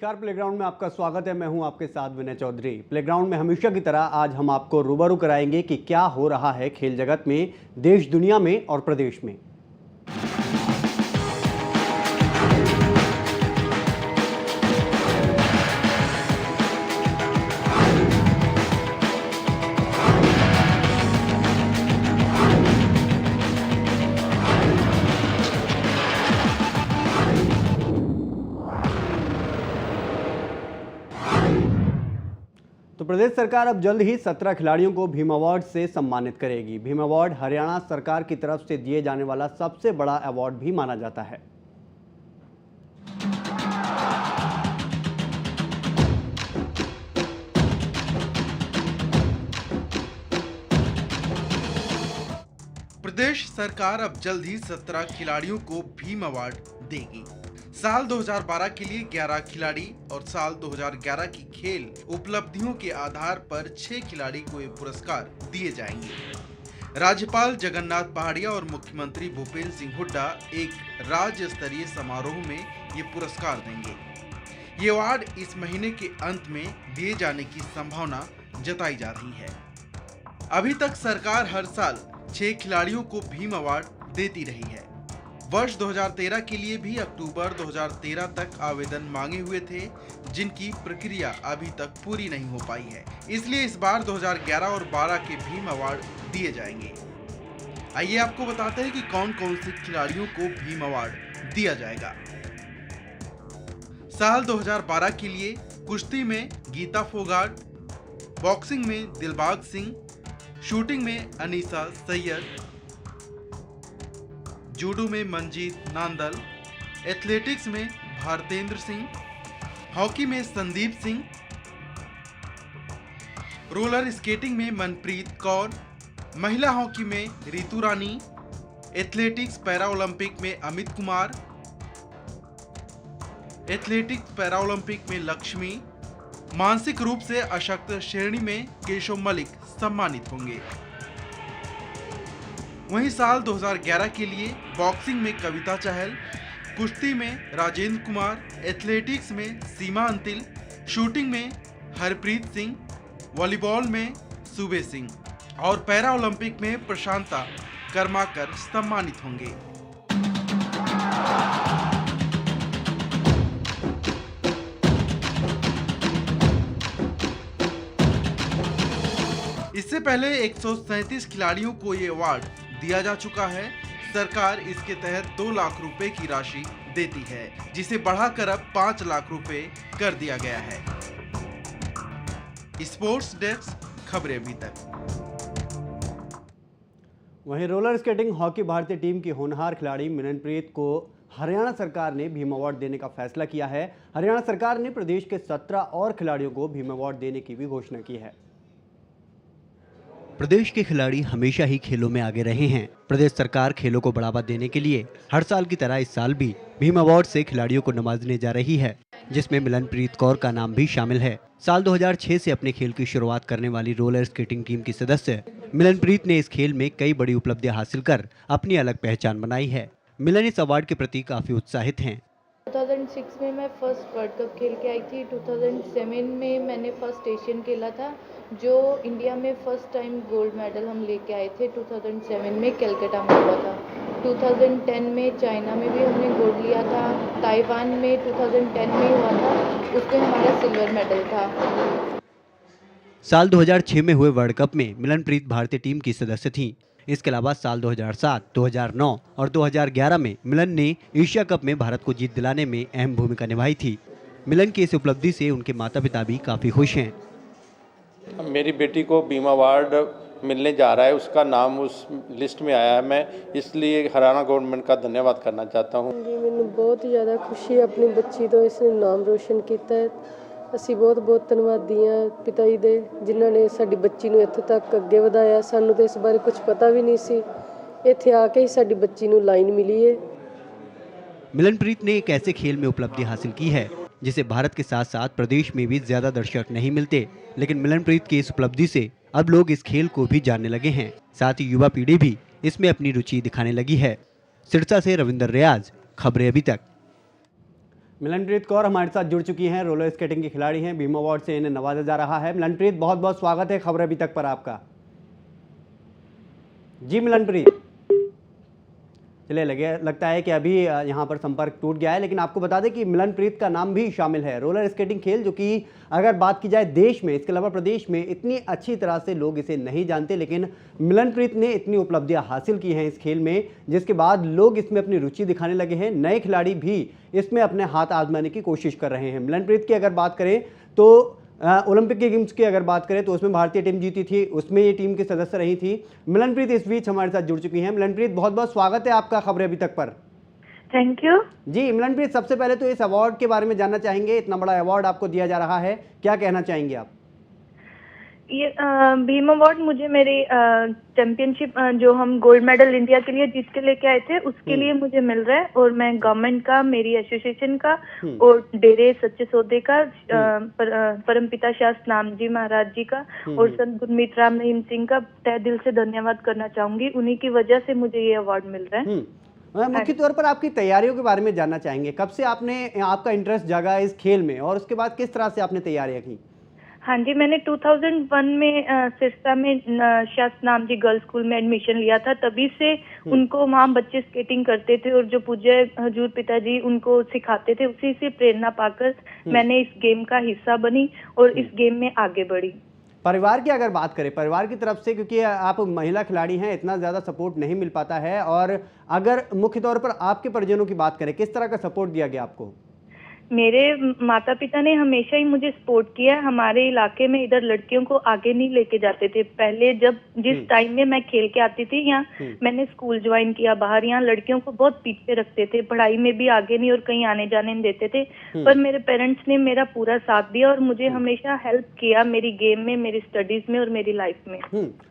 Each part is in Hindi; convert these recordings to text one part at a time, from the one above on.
नमस्कार, प्लेग्राउंड में आपका स्वागत है। मैं हूं आपके साथ विनय चौधरी। प्लेग्राउंड में हमेशा की तरह आज हम आपको रूबरू कराएंगे कि क्या हो रहा है खेल जगत में, देश दुनिया में और प्रदेश में। तो प्रदेश सरकार अब जल्द ही 17 खिलाड़ियों को भीम अवार्ड से सम्मानित करेगी। भीम अवार्ड हरियाणा सरकार की तरफ से दिए जाने वाला सबसे बड़ा अवार्ड भी माना जाता है। प्रदेश सरकार अब जल्द ही 17 खिलाड़ियों को भीम अवार्ड देगी। साल 2012 के लिए 11 खिलाड़ी और साल 2011 की खेल उपलब्धियों के आधार पर 6 खिलाड़ी को ये पुरस्कार दिए जाएंगे। राज्यपाल जगन्नाथ पहाड़िया और मुख्यमंत्री भूपेंद्र सिंह हुड्डा एक राज्य स्तरीय समारोह में ये पुरस्कार देंगे। ये अवार्ड इस महीने के अंत में दिए जाने की संभावना जताई जा रही है। अभी तक सरकार हर साल 6 खिलाड़ियों को भीम अवार्ड देती रही है। वर्ष 2013 के लिए भी अक्टूबर 2013 तक आवेदन मांगे हुए थे, जिनकी प्रक्रिया अभी तक पूरी नहीं हो पाई है। इसलिए इस बार 2011 और 12 के भीम अवार्ड दिए जाएंगे। आइए आपको बताते हैं कि कौन कौन से खिलाड़ियों को भीम अवार्ड दिया जाएगा। साल 2012 के लिए कुश्ती में गीता फोगाट, बॉक्सिंग में दिलबाग सिंह, शूटिंग में अनीसा सैयद, जूडो में मंजीत नांदल, एथलेटिक्स में भारतेंद्र सिंह, हॉकी में संदीप सिंह, रोलर स्केटिंग में मनप्रीत कौर, महिला हॉकी में रितु रानी, एथलेटिक्स पैरा ओलंपिक में Amit Kumar, athletics para Olympic में लक्ष्मी, मानसिक रूप से अशक्त श्रेणी में केशव मलिक सम्मानित होंगे। वहीं साल 2011 के लिए बॉक्सिंग में कविता चहल, कुश्ती में राजेंद्र कुमार, एथलेटिक्स में सीमा अंतिल, शूटिंग में हरप्रीत सिंह, वॉलीबॉल में सूबे सिंह और पैरा ओलंपिक में प्रशांता कर्माकर सम्मानित होंगे। इससे पहले 137 खिलाड़ियों को ये अवार्ड दिया जा चुका है। सरकार इसके तहत 2 लाख रुपए की राशि देती है, जिसे बढ़ाकर अब 5 लाख रुपए कर दिया गया है। स्पोर्ट्स डेस्क, खबरें अभी तक। वहीं रोलर स्केटिंग हॉकी भारतीय टीम की होनहार खिलाड़ी मिलनप्रीत को हरियाणा सरकार ने भीम अवार्ड देने का फैसला किया है। हरियाणा सरकार ने प्रदेश के 17 और खिलाड़ियों को भीम अवार्ड देने की भी घोषणा की है। प्रदेश के खिलाड़ी हमेशा ही खेलों में आगे रहे हैं। प्रदेश सरकार खेलों को बढ़ावा देने के लिए हर साल की तरह इस साल भी भीम अवार्ड से खिलाड़ियों को नवाजने जा रही है, जिसमें मिलनप्रीत कौर का नाम भी शामिल है। साल 2006 से अपने खेल की शुरुआत करने वाली रोलर स्केटिंग टीम की सदस्य मिलनप्रीत ने इस खेल में कई बड़ी उपलब्धियां हासिल कर अपनी अलग पहचान बनाई है। मिलन इस अवार्ड के प्रति काफी उत्साहित हैं। 2006 में मैं फर्स्ट वर्ल्ड कप खेल के आई थी। 2007 में मैंने फर्स्ट एशियन खेला था, जो इंडिया में फर्स्ट टाइम गोल्ड मेडल हम लेके आए थे। 2007 में कलकत्ता में हुआ था। 2010 में चाइना में भी हमने गोल्ड लिया था। ताइवान में 2010 में हुआ था, उसमें हमारा सिल्वर मेडल था। साल 2006 में हुए वर्ल्ड कप में मिलनप्रीत भारतीय टीम की सदस्य थीं। इसके अलावा साल 2007, 2009 और 2011 में मिलन ने एशिया कप में भारत को जीत दिलाने में अहम भूमिका निभाई थी। मिलन की इस उपलब्धि से उनके माता पिता भी काफी खुश हैं। मेरी बेटी को भीम अवार्ड मिलने जा रहा है, उसका नाम उस लिस्ट में आया है। मैं इसलिए हरियाणा गवर्नमेंट का धन्यवाद करना चाहता हूँ। जी, मैंने बहुत ही ज़्यादा खुशी है। अपनी बच्ची तो इसने नाम रोशन किया है। ਅਸੀਂ ਬਹੁਤ ਧੰਨਵਾਦੀ ਹਾਂ ਪਿਤਾ ਜੀ ਦੇ, ਜਿਨ੍ਹਾਂ ਨੇ ਸਾਡੀ ਬੱਚੀ ਨੂੰ ਇੱਥੇ ਤੱਕ ਅੱਗੇ ਵਧਾਇਆ। ਸਾਨੂੰ ਤਾਂ ਇਸ ਬਾਰੇ ਕੁਝ ਪਤਾ ਵੀ ਨਹੀਂ ਸੀ। ਇੱਥੇ ਆ ਕੇ ਹੀ ਸਾਡੀ ਬੱਚੀ ਨੂੰ ਲਾइन मिली है। मिलनप्रीत ने एक ऐसे खेल में उपलब्धि हासिल की है जिसे भारत के साथ साथ प्रदेश में भी ज्यादा दर्शक नहीं मिलते, लेकिन मिलनप्रीत की इस उपलब्धि से अब लोग इस खेल को भी जानने लगे हैं। साथ ही युवा पीढ़ी भी इसमें अपनी रुचि दिखाने लगी है। सिरसा से रविंदर रियाज, खबरें अभी तक। मिलनप्रीत कौर हमारे साथ जुड़ चुकी हैं, रोलर स्केटिंग की खिलाड़ी हैं। भीम अवार्ड से इन्हें नवाजा जा रहा है। मिलनप्रीत, बहुत बहुत स्वागत है खबर अभी तक पर आपका। जी मिलनप्रीत, चलिए लगता है कि अभी यहाँ पर संपर्क टूट गया है, लेकिन आपको बता दें कि मिलनप्रीत का नाम भी शामिल है। रोलर स्केटिंग खेल जो कि अगर बात की जाए देश में, इसके अलावा प्रदेश में इतनी अच्छी तरह से लोग इसे नहीं जानते, लेकिन मिलनप्रीत ने इतनी उपलब्धियां हासिल की हैं इस खेल में, जिसके बाद लोग इसमें अपनी रुचि दिखाने लगे हैं। नए खिलाड़ी भी इसमें अपने हाथ आजमाने की कोशिश कर रहे हैं। मिलनप्रीत की अगर बात करें तो ओलंपिक के गेम्स की अगर बात करें तो उसमें भारतीय टीम जीती थी, उसमें ये टीम की सदस्य रही थी। मिलनप्रीत इस बीच हमारे साथ जुड़ चुकी हैं। मिलनप्रीत, बहुत बहुत स्वागत है आपका खबरें अभी तक पर। Thank you. जी मिलनप्रीत, सबसे पहले तो इस अवार्ड के बारे में जानना चाहेंगे। इतना बड़ा अवार्ड आपको दिया जा रहा है, क्या कहना चाहेंगे आप? ये भीम अवार्ड मुझे मेरी चैंपियनशिप जो हम गोल्ड मेडल इंडिया के लिए जीत के लेके आए थे उसके लिए मुझे मिल रहा है, और मैं गवर्नमेंट का, मेरी एसोसिएशन का और डेरे सच्चे सौदे का, परमपिता शास्त्री नाम जी महाराज जी का और संत गुरमीत राम रहीम सिंह का तहे दिल से धन्यवाद करना चाहूंगी। उन्हीं की वजह से मुझे ये अवार्ड मिल रहा है। मुख्य तौर पर आपकी तैयारियों के बारे में जानना चाहेंगे। कब से आपका इंटरेस्ट जागा इस खेल में, और उसके बाद किस तरह से आपने तैयारियां की? हाँ जी, मैंने 2001 में सिरसा में शास्त्री नाम जी गर्ल्स स्कूल में एडमिशन लिया था। तभी से उनको वहाँ बच्चे स्केटिंग करते थे और जो पूज्य हजूर पिताजी उनको सिखाते थे, उसी से प्रेरणा पाकर मैंने इस गेम का हिस्सा बनी और इस गेम में आगे बढ़ी। परिवार की अगर बात करें, परिवार की तरफ से, क्योंकि आप महिला खिलाड़ी हैं, इतना ज़्यादा सपोर्ट नहीं मिल पाता है, और अगर मुख्य तौर पर आपके परिजनों की बात करें, किस तरह का सपोर्ट दिया गया आपको? मेरे माता पिता ने हमेशा ही मुझे सपोर्ट किया। हमारे इलाके में इधर लड़कियों को आगे नहीं लेके जाते थे। पहले जिस टाइम में मैं खेल के आती थी, यहाँ मैंने स्कूल ज्वाइन किया बाहर, यहाँ लड़कियों को बहुत पीछे रखते थे, पढ़ाई में भी आगे नहीं और कहीं आने जाने नहीं देते थे। पर मेरे पेरेंट्स ने मेरा पूरा साथ दिया और मुझे हमेशा हेल्प किया मेरी गेम में, मेरी स्टडीज में और मेरी लाइफ में।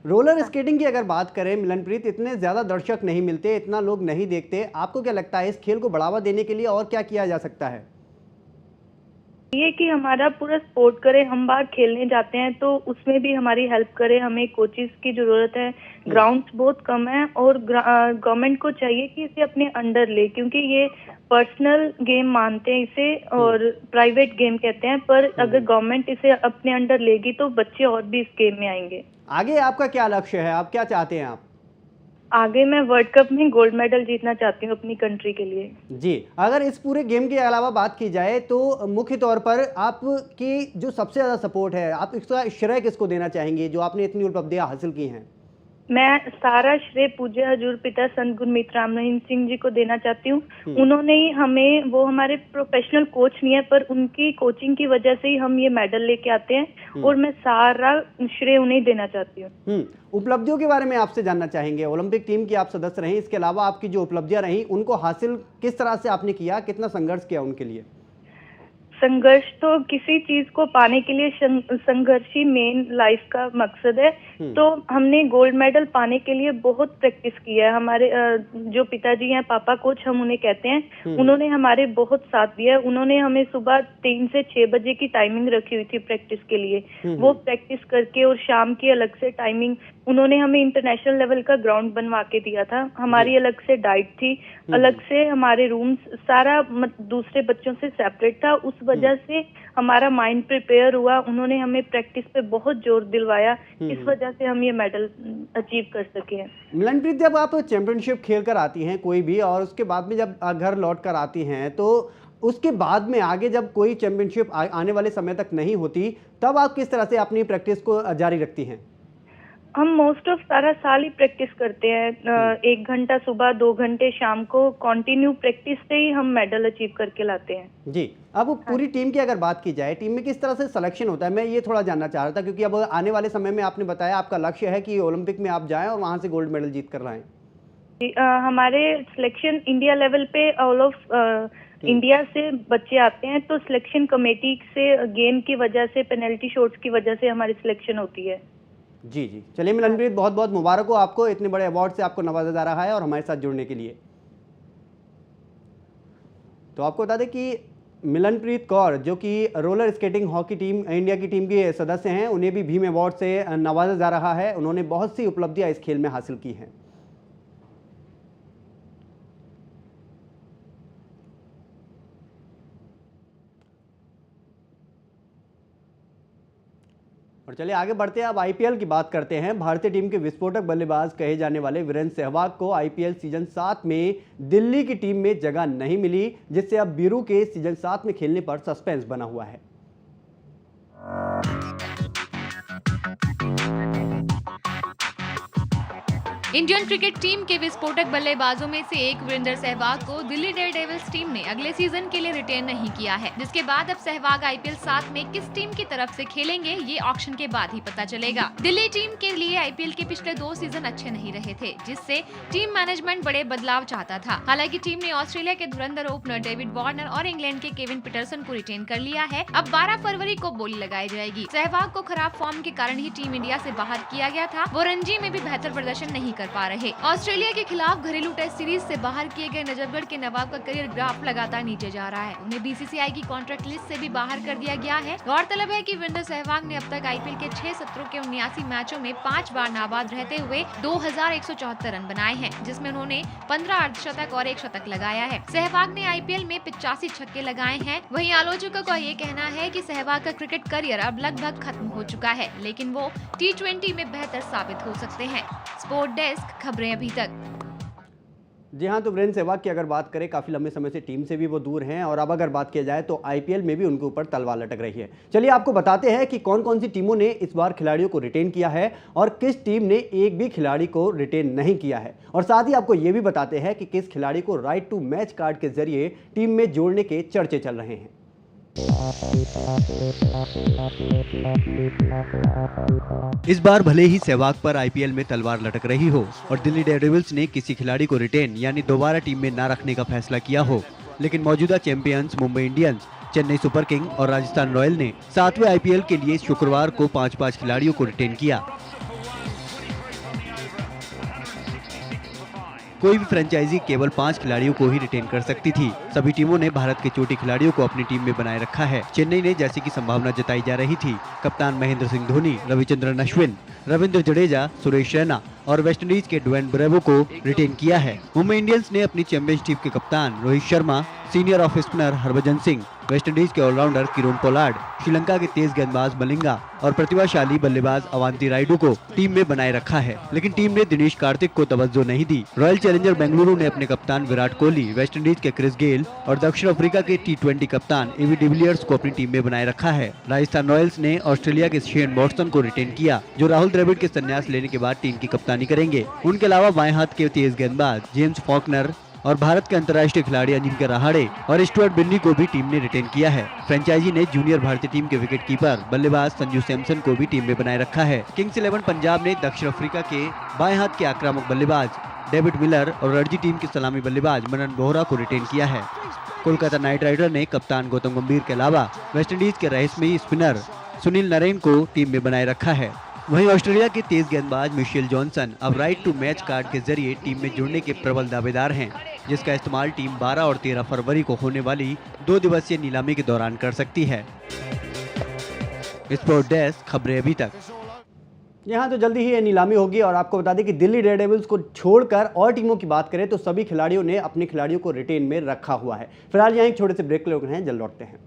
रोलर स्केटिंग की अगर बात करें मिलनप्रीत, इतने ज्यादा दर्शक नहीं मिलते, इतना लोग नहीं देखते। आपको क्या लगता है इस खेल को बढ़ावा देने के लिए और क्या किया जा सकता है? ये कि हमारा पूरा सपोर्ट करे। हम बाहर खेलने जाते हैं तो उसमें भी हमारी हेल्प करे। हमें कोचेस की जरूरत है, ग्राउंड्स बहुत कम है, और गवर्नमेंट को चाहिए कि इसे अपने अंडर ले, क्योंकि ये पर्सनल गेम मानते हैं इसे और प्राइवेट गेम कहते हैं। पर अगर गवर्नमेंट इसे अपने अंडर लेगी तो बच्चे और भी इस गेम में आएंगे। आगे आपका क्या लक्ष्य है, आप क्या चाहते हैं? आप आगे मैं वर्ल्ड कप में गोल्ड मेडल जीतना चाहती हूँ अपनी कंट्री के लिए। जी, अगर इस पूरे गेम के अलावा बात की जाए तो मुख्य तौर पर आपकी जो सबसे ज़्यादा सपोर्ट है, आप इसका श्रेय किसको देना चाहेंगे जो आपने इतनी उपलब्धियां हासिल की हैं? मैं सारा श्रेय पूज्य हजूर पिता संत गुरमीत राम रहीम सिंह जी को देना चाहती हूँ। उन्होंने ही हमें, वो हमारे प्रोफेशनल कोच नहीं है, पर उनकी कोचिंग की वजह से ही हम ये मेडल लेके आते हैं, और मैं सारा श्रेय उन्हें देना चाहती हूँ। उपलब्धियों के बारे में आपसे जानना चाहेंगे। ओलंपिक टीम की आप सदस्य रहीं, इसके अलावा आपकी जो उपलब्धियां रहीं उनको हासिल किस तरह से आपने किया, कितना संघर्ष किया उनके लिए? संघर्ष तो किसी चीज को पाने के लिए संघर्ष ही मेन लाइफ का मकसद है। तो हमने गोल्ड मेडल पाने के लिए बहुत प्रैक्टिस की है। हमारे जो पिताजी हैं, पापा कोच हम उन्हें कहते हैं, उन्होंने हमारे बहुत साथ दिया है। उन्होंने हमें सुबह 3 से 6 बजे की टाइमिंग रखी हुई थी प्रैक्टिस के लिए। वो प्रैक्टिस करके और शाम की अलग से टाइमिंग, उन्होंने हमें इंटरनेशनल लेवल का ग्राउंड बनवा के दिया था। हमारी अलग से डाइट थी, अलग से हमारे रूम्स, सारा दूसरे बच्चों से सेपरेट था। उस वजह से हमारा माइंड प्रिपेयर हुआ। उन्होंने हमें प्रैक्टिस पे बहुत जोर दिलवाया, इस वजह से हम ये मेडल अचीव कर सके हैं। मिलनप्रीत, जब आप चैंपियनशिप खेल कर आती हैं कोई भी, और उसके बाद में जब घर लौट कर आती हैं, तो उसके बाद में आगे जब कोई चैंपियनशिप आने वाले समय तक नहीं होती, तब आप किस तरह से अपनी प्रैक्टिस को जारी रखती हैं? हम मोस्ट ऑफ सारा साल ही प्रैक्टिस करते हैं। 1 घंटा सुबह, 2 घंटे शाम को, कंटिन्यू प्रैक्टिस से ही हम मेडल अचीव करके लाते हैं। जी, अब पूरी टीम की अगर बात की जाए, टीम में किस तरह से सिलेक्शन होता है, मैं ये थोड़ा जानना चाह रहा था, क्योंकि अब आने वाले समय में आपने बताया आपका लक्ष्य है कि ओलंपिक में आप जाएं और वहां से गोल्ड मेडल जीत कर लाएं। हमारे सिलेक्शन इंडिया लेवल पे ऑल ऑफ इंडिया से बच्चे आते हैं, तो सिलेक्शन कमेटी से गेम की वजह से, पेनल्टी शॉट्स की वजह से हमारी सिलेक्शन होती है। जी जी, चलिए मिलनप्रीत, बहुत बहुत मुबारक हो आपको, इतने बड़े अवार्ड से आपको नवाजा जा रहा है और हमारे साथ जुड़ने के लिए। तो आपको बता दें कि मिलनप्रीत कौर जो कि roller skating hockey team India की टीम के सदस्य हैं, उन्हें भी भीम अवार्ड से नवाजा जा रहा है। उन्होंने बहुत सी उपलब्धियां इस खेल में हासिल की हैं। और चलिए आगे बढ़ते हैं, अब आईपीएल की बात करते हैं। भारतीय टीम के विस्फोटक बल्लेबाज कहे जाने वाले वीरेंद्र सहवाग को आईपीएल सीजन 7 में दिल्ली की टीम में जगह नहीं मिली, जिससे अब बीरू के सीजन 7 में खेलने पर सस्पेंस बना हुआ है। इंडियन क्रिकेट टीम के विस्फोटक बल्लेबाजों में से एक वीरेंद्र सहवाग को दिल्ली डेयरडेविल्स टीम ने अगले सीजन के लिए रिटेन नहीं किया है, जिसके बाद अब सहवाग आईपीएल 7 में किस टीम की तरफ से खेलेंगे ये ऑक्शन के बाद ही पता चलेगा। दिल्ली टीम के लिए आईपीएल के पिछले 2 सीजन अच्छे नहीं रहे थे, जिससे टीम मैनेजमेंट बड़े बदलाव चाहता था। हालांकि टीम ने ऑस्ट्रेलिया के धुरंधर ओपनर डेविड वार्नर और इंग्लैंड के केविन पीटरसन को रिटेन कर लिया है। अब 12 फरवरी को बोली लगाई जाएगी। सहवाग को खराब फॉर्म के कारण ही टीम इंडिया से बाहर किया गया था। वो रणजी में भी बेहतर प्रदर्शन नहीं कर पा रहे। ऑस्ट्रेलिया के खिलाफ घरेलू टेस्ट सीरीज से बाहर किए गए नजफगढ़ के नवाब का करियर ग्राफ लगातार नीचे जा रहा है। उन्हें बीसीसीआई की कॉन्ट्रैक्ट लिस्ट से भी बाहर कर दिया गया है। गौरतलब है कि वीरेंद्र सहवाग ने अब तक आईपीएल के 6 सत्रों के 79 मैचों में 5 बार नाबाद रहते हुए 2174 रन बनाए हैं, जिसमें उन्होंने 15 अर्धशतक और 1 शतक लगाया है। सहवाग ने आईपीएल में 85 छक्के लगाए हैं। वहीं आलोचकों का ये कहना है कि सहवाग का क्रिकेट करियर अब लगभग खत्म हो चुका है, लेकिन वो T20 में बेहतर साबित हो सकते हैं। स्पोर्ट डेस्क, खबरें अभी तक। जी हाँ, तो वीरेंद्र सहवाग की अगर बात करें, काफ़ी लंबे समय से टीम से भी वो दूर हैं और अब अगर बात किया जाए तो आईपीएल में भी उनके ऊपर तलवार लटक रही है। चलिए आपको बताते हैं कि कौन कौन सी टीमों ने इस बार खिलाड़ियों को रिटेन किया है और किस टीम ने एक भी खिलाड़ी को रिटेन नहीं किया है, और साथ ही आपको ये भी बताते हैं कि किस खिलाड़ी को राइट टू मैच कार्ड के जरिए टीम में जोड़ने के चर्चे चल रहे हैं। इस बार भले ही सहवाग पर आईपीएल में तलवार लटक रही हो और दिल्ली डेयरडेविल्स ने किसी खिलाड़ी को रिटेन यानी दोबारा टीम में न रखने का फैसला किया हो, लेकिन मौजूदा champions Mumbai Indians, Chennai super king और राजस्थान रॉयल ने 7वें आईपीएल के लिए शुक्रवार को 5-5 खिलाड़ियों को रिटेन किया। कोई भी फ्रेंचाइजी केवल 5 खिलाड़ियों को ही रिटेन कर सकती थी। सभी टीमों ने भारत के चोटी खिलाड़ियों को अपनी टीम में बनाए रखा है। चेन्नई ने, जैसे की संभावना जताई जा रही थी, कप्तान महेंद्र सिंह धोनी, रविचंद्रन अश्विन, रविंद्र जडेजा, सुरेश रैना और वेस्टइंडीज के ड्वेन ब्रेवो को रिटेन किया है। मुंबई इंडियंस ने अपनी चैंपियनशिप के कप्तान Rohit Sharma, senior off spinner Harbhajan Singh, West Indies के ऑलराउंडर किरोन पोलार्ड, श्रीलंका के तेज गेंदबाज मलिंगा और प्रतिभाशाली बल्लेबाज अवांती रायडू को टीम में बनाए रखा है, लेकिन टीम ने दिनेश कार्तिक को तवज्जो नहीं दी। रॉयल चैलेंजर बेंगलुरु ने अपने कप्तान विराट कोहली, वेस्टइंडीज के क्रिस गेल और दक्षिण अफ्रीका के T20 कप्तान एबी डिविलियर्स को अपनी टीम में बनाए रखा है। राजस्थान रॉयल्स ने ऑस्ट्रेलिया के शेन वॉटसन को रिटेन किया, जो राहुल द्रविड़ के संन्यास लेने के बाद टीम की कप्तानी करेंगे। उनके अलावा बाएं हाथ के तेज गेंदबाज जेम्स फॉकनर और भारत के अंतर्राष्ट्रीय खिलाड़ी अजिंक्य रहाणे और स्टुअर्ट बिन्नी को भी टीम ने रिटेन किया है। फ्रेंचाइजी ने जूनियर भारतीय टीम के विकेट कीपर बल्लेबाज संजू सैमसन को भी टीम में बनाए रखा है। किंग्स 11 पंजाब ने दक्षिण अफ्रीका के बाएं हाथ के आक्रामक बल्लेबाज डेविड मिलर और रणजी टीम के सलामी बल्लेबाज मनन बोहरा को रिटेन किया है। कोलकाता नाइट राइडर ने कप्तान गौतम गंभीर के अलावा वेस्टइंडीज के रहस्यमयी स्पिनर सुनील नरेन को टीम में बनाए रखा है। वहीं ऑस्ट्रेलिया के तेज गेंदबाज मिशेल जॉनसन अब राइट टू मैच कार्ड के जरिए टीम में जुड़ने के प्रबल दावेदार हैं, जिसका इस्तेमाल टीम 12 और 13 फरवरी को होने वाली 2 दिवसीय नीलामी के दौरान कर सकती है। स्पोर्ट डेस्क, खबरें अभी तक। यहाँ तो जल्दी ही ये नीलामी होगी और आपको बता दें कि दिल्ली डेयरडेविल्स को छोड़कर और टीमों की बात करें तो सभी खिलाड़ियों ने अपने खिलाड़ियों को रिटेन में रखा हुआ है। फिलहाल यहाँ एक छोटे से ब्रेक ले रहे हैं, जल्द लौटते हैं।